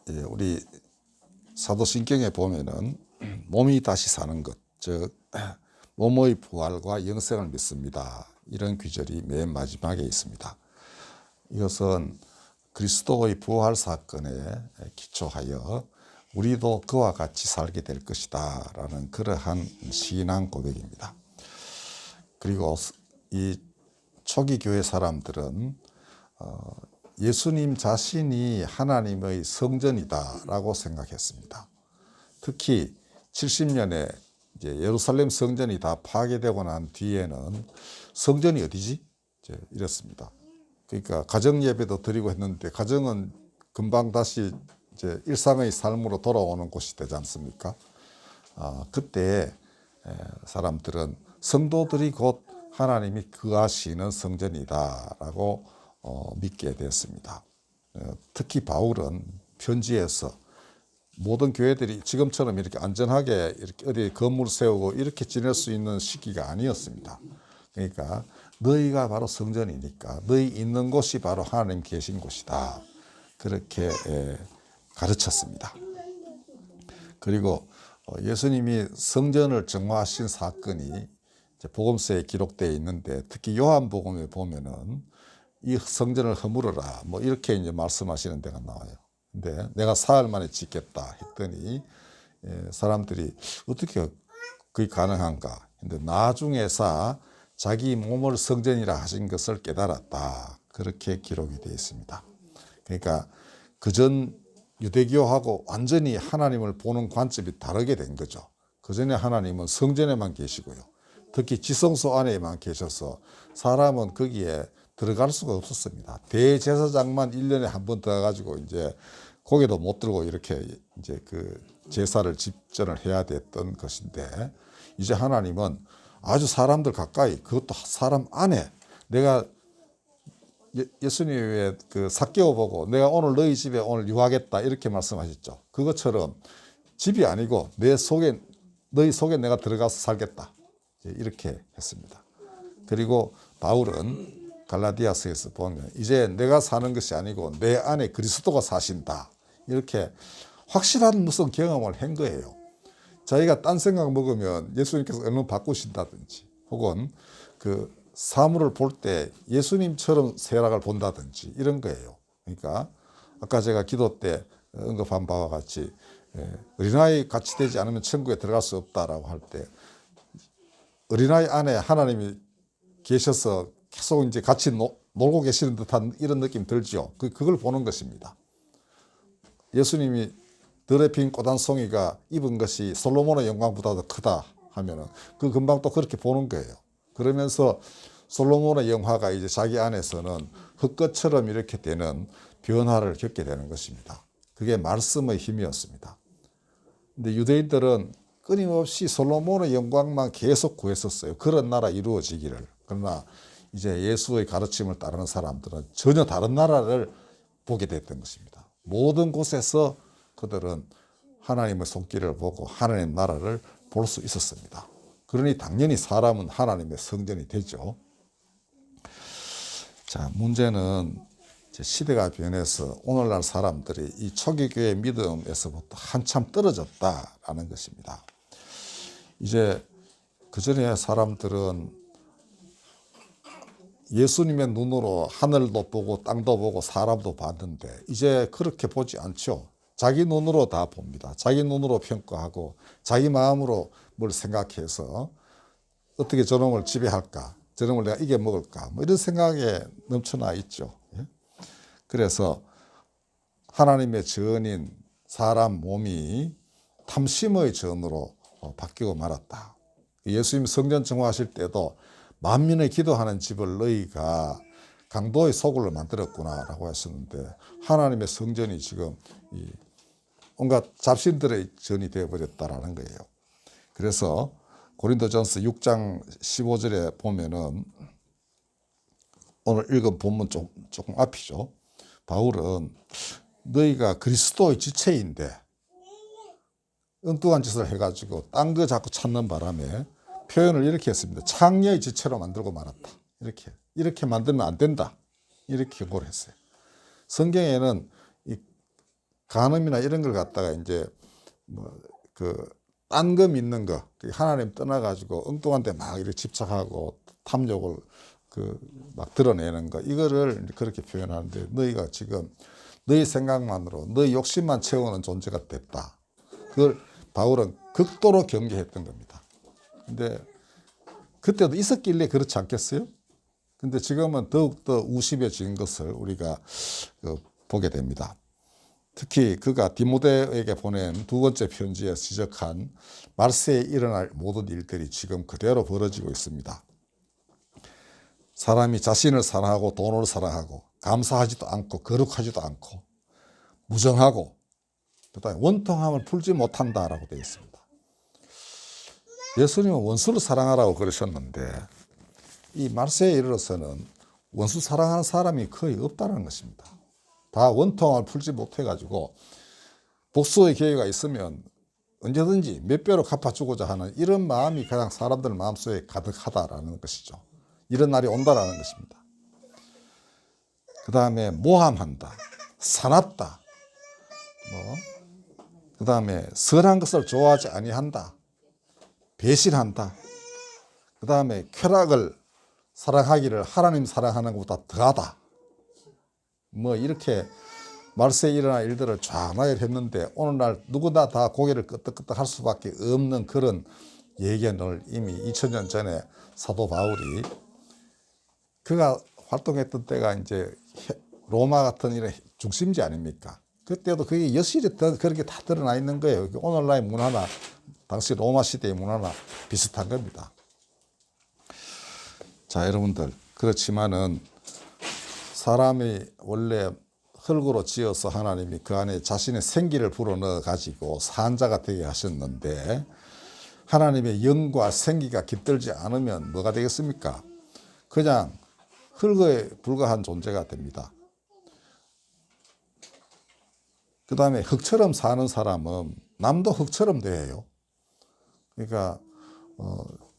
우리 사도신경에 보면은 몸이 다시 사는 것, 즉 몸의 부활과 영생을 믿습니다. 이런 구절이 맨 마지막에 있습니다. 이것은 그리스도의 부활 사건에 기초하여 우리도 그와 같이 살게 될 것이다 라는 그러한 신앙 고백입니다. 그리고 이 초기 교회 사람들은 예수님 자신이 하나님의 성전이다 라고 생각했습니다. 특히 70년에 이제 예루살렘 성전이 다 파괴되고 난 뒤에는 성전이 어디지? 이랬습니다. 그러니까 가정 예배도 드리고 했는데 가정은 금방 다시 이제 일상의 삶으로 돌아오는 곳이 되지 않습니까? 그때 사람들은 성도들이 곧 하나님이 거하시는 성전이다라고 믿게 됐습니다. 특히 바울은 편지에서 모든 교회들이 지금처럼 이렇게 안전하게 이렇게 어디 건물 세우고 이렇게 지낼 수 있는 시기가 아니었습니다. 그러니까 너희가 바로 성전이니까 너희 있는 곳이 바로 하나님 계신 곳이다. 그렇게 가르쳤습니다. 그리고 예수님이 성전을 정화하신 사건이 복음서에 기록되어 있는데 특히 요한복음에 보면은 이 성전을 허물어라 뭐 이렇게 이제 말씀하시는 데가 나와요. 근데 내가 사흘 만에 짓겠다 했더니 사람들이 어떻게 그게 가능한가? 근데 나중에서 자기 몸을 성전이라 하신 것을 깨달았다. 그렇게 기록이 되어 있습니다. 그러니까 그전 유대교하고 완전히 하나님을 보는 관점이 다르게 된 거죠. 그전에 하나님은 성전에만 계시고요. 특히 지성소 안에만 계셔서 사람은 거기에 들어갈 수가 없었습니다. 대제사장만 1년에 한 번 들어가지고 이제 고개도 못 들고 이렇게 이제 그 제사를 집전을 해야 됐던 것인데 이제 하나님은 아주 사람들 가까이 그것도 사람 안에 내가 예수님의 그 삭개오 보고 내가 오늘 너희 집에 오늘 유하겠다 이렇게 말씀하셨죠. 그것처럼 집이 아니고 내 속에 너희 속에 내가 들어가서 살겠다 이렇게 했습니다. 그리고 바울은 갈라디아서에서 보면 이제 내가 사는 것이 아니고 내 안에 그리스도가 사신다 이렇게 확실한 무슨 경험을 한 거예요. 자기가 딴 생각 먹으면 예수님께서 얼른 바꾸신다든지 혹은 그 사물을 볼 때 예수님처럼 세락을 본다든지 이런 거예요. 그러니까 아까 제가 기도 때 언급한 바와 같이 어린아이 같이 되지 않으면 천국에 들어갈 수 없다라고 할 때 어린아이 안에 하나님이 계셔서 계속 이제 같이 놀고 계시는 듯한 이런 느낌 들죠. 그걸 보는 것입니다. 예수님이 들에 핀 꽃한송이가 입은 것이 솔로몬의 영광보다도 크다 하면은 그 금방 또 그렇게 보는 거예요. 그러면서 솔로몬의 영화가 이제 자기 안에서는 흙것처럼 이렇게 되는 변화를 겪게 되는 것입니다. 그게 말씀의 힘이었습니다. 근데 유대인들은 끊임없이 솔로몬의 영광만 계속 구했었어요. 그런 나라 이루어지기를. 그러나 이제 예수의 가르침을 따르는 사람들은 전혀 다른 나라를 보게 됐던 것입니다. 모든 곳에서 그들은 하나님의 손길을 보고 하나님의 나라를 볼 수 있었습니다. 그러니 당연히 사람은 하나님의 성전이 되죠. 자, 문제는 시대가 변해서 오늘날 사람들이 이 초기교회 믿음에서부터 한참 떨어졌다라는 것입니다. 이제 그전에 사람들은 예수님의 눈으로 하늘도 보고 땅도 보고 사람도 봤는데 이제 그렇게 보지 않죠. 자기 눈으로 다 봅니다. 자기 눈으로 평가하고 자기 마음으로 뭘 생각해서 어떻게 저놈을 지배할까, 저놈을 내가 이겨먹을까 뭐 이런 생각에 넘쳐나 있죠. 그래서 하나님의 전인 사람 몸이 탐심의 전으로 바뀌고 말았다. 예수님 성전 정화하실 때도 만민의 기도하는 집을 너희가 강도의 소굴로 만들었구나라고 했었는데 하나님의 성전이 지금 온갖 잡신들의 전이 되어버렸다라는 거예요. 그래서 고린도전서 6장 15절에 보면은 오늘 읽은 본문 조금 앞이죠. 바울은 너희가 그리스도의 지체인데 엉뚱한 짓을 해가지고 딴 거 자꾸 찾는 바람에 표현을 이렇게 했습니다. 창녀의 지체로 만들고 말았다. 이렇게 만들면 안 된다. 이렇게 경고를 했어요. 성경에는 간음이나 이런 걸 갖다가 이제 뭐 딴 거 믿는 거, 하나님 떠나가지고 엉뚱한 데 막 이렇게 집착하고 탐욕을 막 드러내는 거, 이거를 그렇게 표현하는데, 너희가 지금 너희 생각만으로 너희 욕심만 채우는 존재가 됐다. 그걸 바울은 극도로 경계했던 겁니다. 근데 그때도 있었길래 그렇지 않겠어요? 근데 지금은 더욱더 우습해진 것을 우리가 보게 됩니다. 특히 그가 디모데에게 보낸 두 번째 편지에 지적한 말세에 일어날 모든 일들이 지금 그대로 벌어지고 있습니다. 사람이 자신을 사랑하고 돈을 사랑하고 감사하지도 않고 거룩하지도 않고 무정하고 그다음에 원통함을 풀지 못한다라고 되어 있습니다. 예수님은 원수를 사랑하라고 그러셨는데 이 말세에 이르러서는 원수 사랑하는 사람이 거의 없다는 것입니다. 다 원통함을 풀지 못해가지고 복수의 기회가 있으면 언제든지 몇 배로 갚아주고자 하는 이런 마음이 그냥 사람들 마음속에 가득하다라는 것이죠. 이런 날이 온다라는 것입니다. 그 다음에 모함한다, 사납다, 그 다음에 선한 것을 좋아하지 아니한다, 배신한다, 그 다음에 쾌락을 사랑하기를 하나님 사랑하는 것보다 더하다. 이렇게 말세에 일어날 일들을 쫙 나열했는데 오늘날 누구나 다 고개를 끄덕끄덕 할 수밖에 없는 그런 예견을 이미 2000년 전에 사도 바울이 그가 활동했던 때가 이제 로마 같은 이런 중심지 아닙니까? 그때도 그게 여실히 그렇게 다 드러나 있는 거예요. 오늘날의 문화나 당시 로마 시대의 문화나 비슷한 겁니다. 자, 여러분들, 그렇지만은 사람이 원래 흙으로 지어서 하나님이 그 안에 자신의 생기를 불어넣어 가지고 산자가 되게 하셨는데 하나님의 영과 생기가 깃들지 않으면 뭐가 되겠습니까? 그냥 흙에 불과한 존재가 됩니다. 그 다음에 흙처럼 사는 사람은 남도 흙처럼 대해요. 그러니까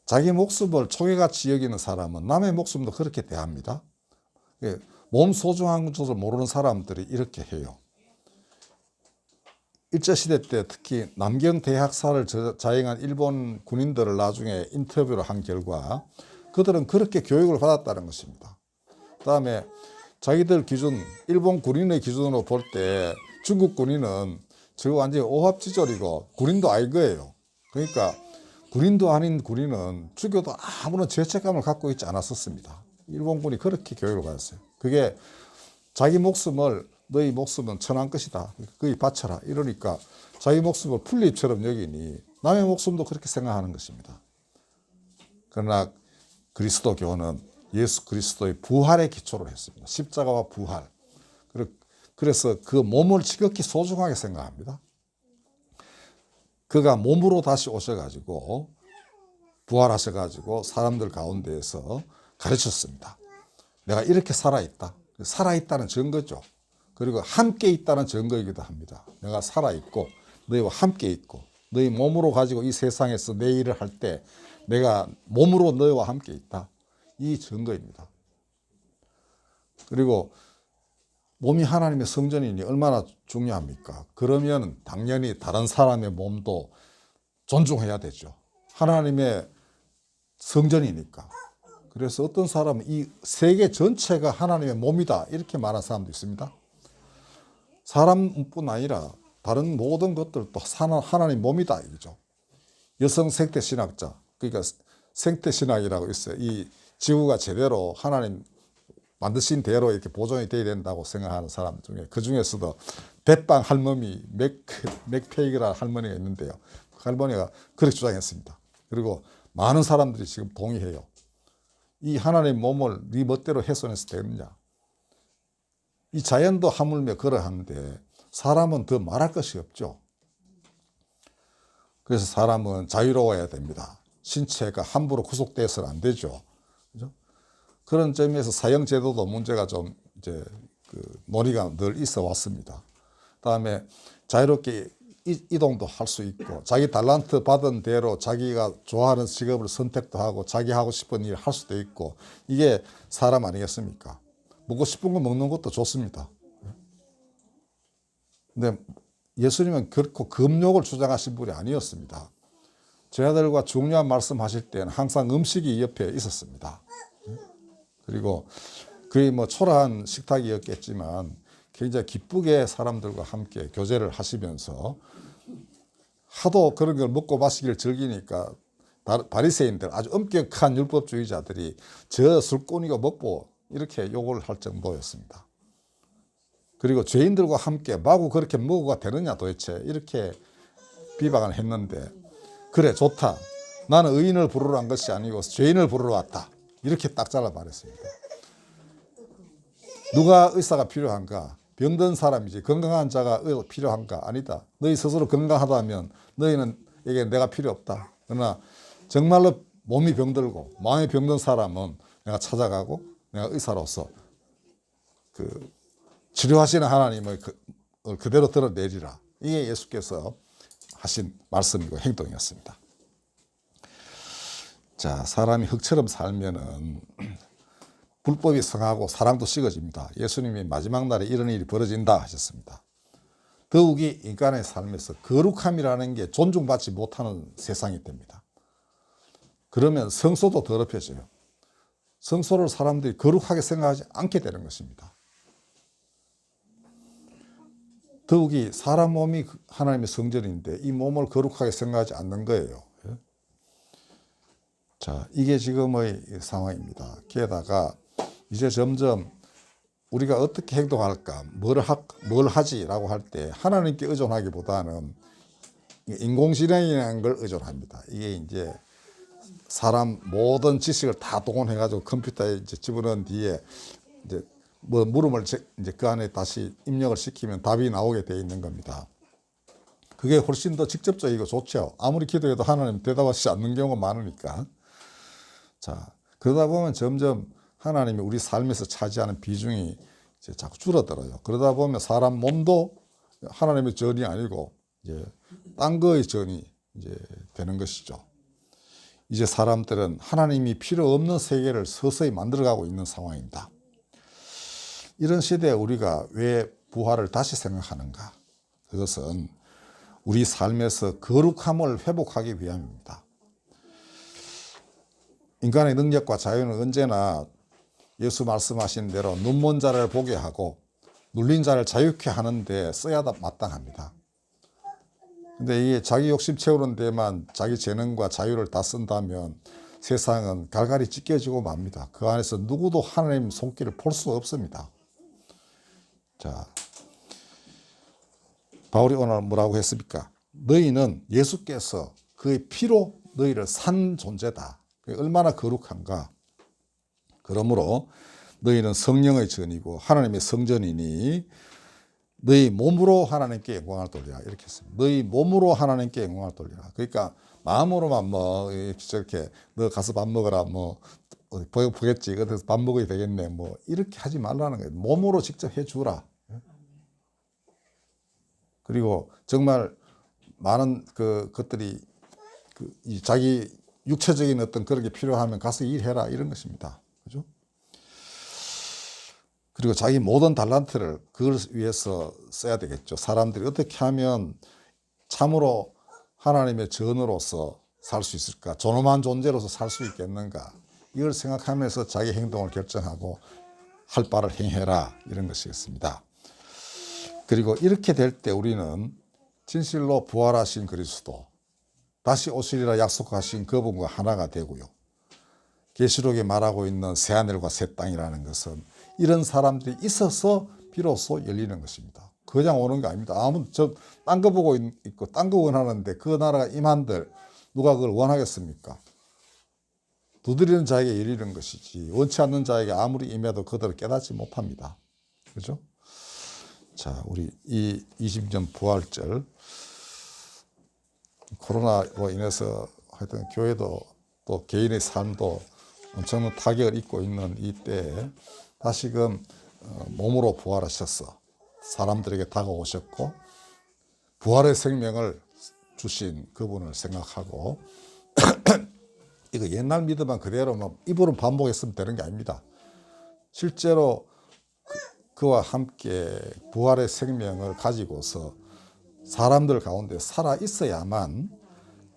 자기 목숨을 초계같이 여기는 사람은 남의 목숨도 그렇게 대합니다. 몸 소중한 것을 모르는 사람들이 이렇게 해요. 일제시대 때 특히 남경 대학살을 자행한 일본 군인들을 나중에 인터뷰를 한 결과 그들은 그렇게 교육을 받았다는 것입니다. 그 다음에 자기들 기준, 일본 군인의 기준으로 볼 때 중국 군인은 저거 완전히 오합지졸이고 군인도 아닌 거예요. 그러니까 군인도 아닌 군인은 죽여도 아무런 죄책감을 갖고 있지 않았었습니다. 일본군이 그렇게 교육을 받았어요. 그게 자기 목숨을 너희 목숨은 천한 것이다. 거기 바쳐라. 이러니까 자기 목숨을 풀잎처럼 여기니 남의 목숨도 그렇게 생각하는 것입니다. 그러나 그리스도교는 예수 그리스도의 부활에 기초를 했습니다. 십자가와 부활. 그래서 그 몸을 지극히 소중하게 생각합니다. 그가 몸으로 다시 오셔가지고 부활하셔가지고 사람들 가운데에서 가르쳤습니다. 내가 이렇게 살아있다. 살아있다는 증거죠. 그리고 함께 있다는 증거이기도 합니다. 내가 살아있고 너희와 함께 있고 너희 몸으로 가지고 이 세상에서 내 일을 할 때 내가 몸으로 너희와 함께 있다. 이 증거입니다. 그리고 몸이 하나님의 성전이니 얼마나 중요합니까? 그러면 당연히 다른 사람의 몸도 존중해야 되죠. 하나님의 성전이니까. 그래서 어떤 사람은 이 세계 전체가 하나님의 몸이다 이렇게 말하는 사람도 있습니다. 사람뿐 아니라 다른 모든 것들도 하나님 몸이다 이거죠. 여성 생태 신학자, 그러니까 생태 신학이라고 있어요. 이 지구가 제대로 하나님 만드신 대로 이렇게 보존이 돼야 된다고 생각하는 사람 중에 그 중에서도 대빵 할머니 맥페이그라는 할머니가 있는데요. 그 할머니가 그렇게 주장했습니다. 그리고 많은 사람들이 지금 동의해요. 이 하나님 몸을 네 멋대로 훼손해서 되느냐. 이 자연도 하물며 그러한데 사람은 더 말할 것이 없죠. 그래서 사람은 자유로워야 됩니다. 신체가 함부로 구속돼서는 안 되죠. 그죠? 그런 점에서 사형제도도 문제가 좀 이제 논의가 늘 있어 왔습니다. 그다음에 자유롭게 이동도 할 수 있고 자기 달란트 받은 대로 자기가 좋아하는 직업을 선택도 하고 자기 하고 싶은 일을 할 수도 있고 이게 사람 아니겠습니까? 먹고 싶은 거 먹는 것도 좋습니다. 근데 예수님은 결코 금욕을 주장하신 분이 아니었습니다. 제자들과 중요한 말씀하실 때는 항상 음식이 옆에 있었습니다. 그리고 그의 뭐 초라한 식탁이었겠지만 굉장히 기쁘게 사람들과 함께 교제를 하시면서 하도 그런 걸 먹고 마시기를 즐기니까 바리새인들, 아주 엄격한 율법주의자들이 저 술꾼이가 먹고 이렇게 욕을 할 정도였습니다. 그리고 죄인들과 함께 마구 그렇게 먹어가 되느냐 도대체 이렇게 비방을 했는데, 그래 좋다, 나는 의인을 부르러 간 것이 아니고 죄인을 부르러 왔다, 이렇게 딱 잘라 말했습니다. 누가 의사가 필요한가? 병든 사람이지 건강한 자가 필요한가? 아니다. 너희 스스로 건강하다면 너희는에게 내가 필요 없다. 그러나 정말로 몸이 병들고 마음이 병든 사람은 내가 찾아가고 내가 의사로서 그 치료하시는 하나님을 그대로 드러내리라. 이게 예수께서 하신 말씀이고 행동이었습니다. 자, 사람이 흙처럼 살면은 불법이 성하고 사랑도 식어집니다. 예수님이 마지막 날에 이런 일이 벌어진다 하셨습니다. 더욱이 인간의 삶에서 거룩함이라는 게 존중받지 못하는 세상이 됩니다. 그러면 성소도 더럽혀져요. 성소를 사람들이 거룩하게 생각하지 않게 되는 것입니다. 더욱이 사람 몸이 하나님의 성전인데 이 몸을 거룩하게 생각하지 않는 거예요. 자, 이게 지금의 상황입니다. 게다가 이제 점점 우리가 어떻게 행동할까, 뭘 하지라고 할 때 하나님께 의존하기보다는 인공지능이라는 걸 의존합니다. 이게 이제 사람 모든 지식을 다 동원해가지고 컴퓨터에 이제 집어넣은 뒤에 이제 뭐 물음을 이제 그 안에 다시 입력을 시키면 답이 나오게 돼 있는 겁니다. 그게 훨씬 더 직접적이고 좋죠. 아무리 기도해도 하나님 대답하시지 않는 경우가 많으니까. 자, 그러다 보면 점점 하나님이 우리 삶에서 차지하는 비중이 이제 자꾸 줄어들어요. 그러다 보면 사람 몸도 하나님의 전이 아니고 이제 딴 거의 전이 이제 되는 것이죠. 이제 사람들은 하나님이 필요 없는 세계를 서서히 만들어가고 있는 상황입니다. 이런 시대에 우리가 왜 부활을 다시 생각하는가? 그것은 우리 삶에서 거룩함을 회복하기 위함입니다. 인간의 능력과 자유는 언제나 예수 말씀하신 대로 눈먼 자를 보게 하고 눌린 자를 자유케 하는 데 써야 마땅합니다. 근데 이게 자기 욕심 채우는 데만 자기 재능과 자유를 다 쓴다면 세상은 갈갈이 찢겨지고 맙니다. 그 안에서 누구도 하나님 손길을 볼 수 없습니다. 자, 바울이 오늘 뭐라고 했습니까? 너희는 예수께서 그의 피로 너희를 산 존재다. 얼마나 거룩한가. 그러므로 너희는 성령의 전이고 하나님의 성전이니 너희 몸으로 하나님께 영광을 돌리라. 이렇게 했습니다. 너희 몸으로 하나님께 영광을 돌리라. 그러니까 마음으로만 뭐 저렇게 너 가서 밥 먹어라 뭐 보겠지. 그래서 밥 먹어야 되겠네. 뭐 이렇게 하지 말라는 거예요. 몸으로 직접 해주라. 그리고 정말 많은 것들이 자기 육체적인 어떤 그런 게 필요하면 가서 일해라 이런 것입니다. 그죠? 그리고 자기 모든 달란트를 그걸 위해서 써야 되겠죠. 사람들이 어떻게 하면 참으로 하나님의 전으로서 살 수 있을까? 존엄한 존재로서 살 수 있겠는가? 이걸 생각하면서 자기 행동을 결정하고 할 바를 행해라 이런 것이겠습니다. 그리고 이렇게 될 때 우리는 진실로 부활하신 그리스도, 다시 오시리라 약속하신 그분과 하나가 되고요. 계시록에 말하고 있는 새하늘과 새 땅이라는 것은 이런 사람들이 있어서 비로소 열리는 것입니다. 그냥 오는 게 아닙니다. 딴 거 보고 있고 딴 거 원하는데 그 나라가 임한들 누가 그걸 원하겠습니까? 두드리는 자에게 열리는 것이지 원치 않는 자에게 아무리 임해도 그들을 깨닫지 못합니다. 그죠? 자, 우리 이 20년 부활절 코로나로 인해서 하여튼 교회도 또 개인의 삶도 엄청난 타격을 입고 있는 이때에 다시금 몸으로 부활하셔서 사람들에게 다가오셨고 부활의 생명을 주신 그분을 생각하고 이거 옛날 믿음만 그대로 뭐 입으로 반복했으면 되는 게 아닙니다. 실제로 그와 함께 부활의 생명을 가지고서 사람들 가운데 살아 있어야만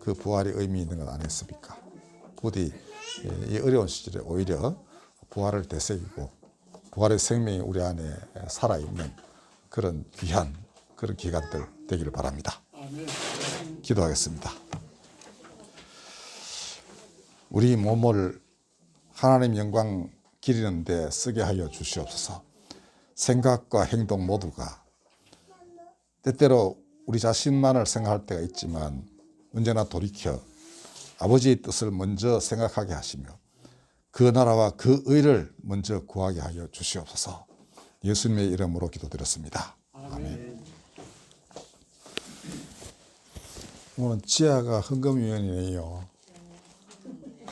그 부활이 의미 있는 것 아니겠습니까? 부디 이 어려운 시절에 오히려 부활을 되새기고 부활의 생명이 우리 안에 살아있는 그런 귀한 그런 기간들 되기를 바랍니다. 기도하겠습니다. 우리 몸을 하나님 영광 기리는 데 쓰게 하여 주시옵소서. 생각과 행동 모두가 때때로 우리 자신만을 생각할 때가 있지만 언제나 돌이켜 아버지의 뜻을 먼저 생각하게 하시며 그 나라와 그 의를 먼저 구하게 하여 주시옵소서. 예수님의 이름으로 기도드렸습니다. 아멘. 오늘 지하가 헌금위원이네요.